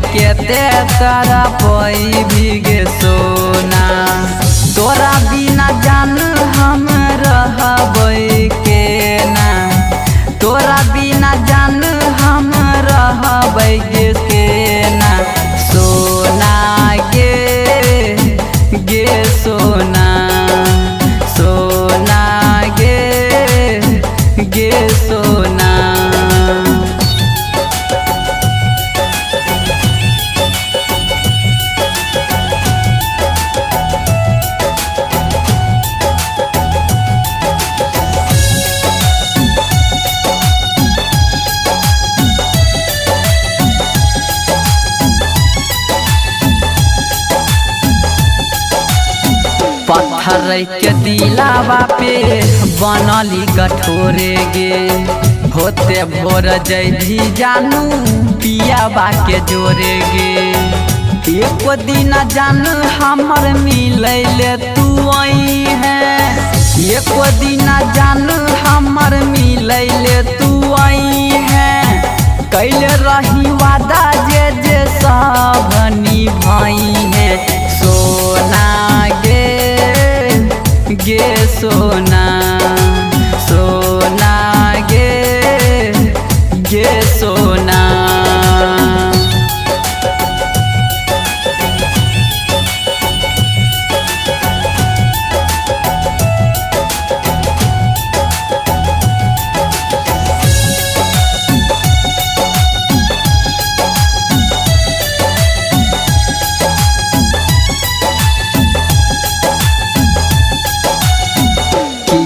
के ते तारा पई भीगे सोना। तोरा बिना जान हम रहबै के ना, तोरा बिना जान हम रहबै के ना। सोना गे सोना, सोना गे सोना। पत्थर के दिलावा पे बनली कठोरे गे, होते भोर जैभी जानू पियाबा के जोरे गे। एक दिन जान हमर मिलैले तू आई है, एक दिन जान हमर मिलैले तू आई है। कैले रही वादा जे सब निभाई है। सोना गे सोना, सोना गे सोना।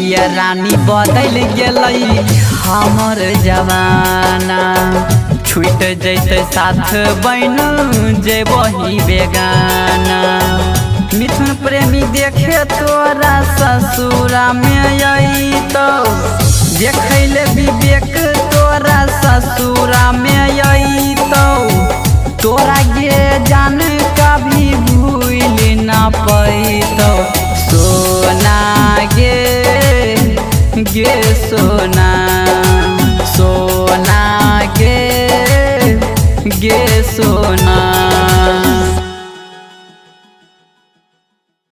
ये रानी बदल गेलै हमर जमाना, छूट जैते साथ बन जेबही बेगाना। मिथुन प्रेमी देखे तोरा ससुरा में अइतौ, देखैले विवेक तोरा ससुरा में अइतौ। तोरा गे जान कभी भूल ना पैतौ। सोना गे सोना, सोना गे सोना।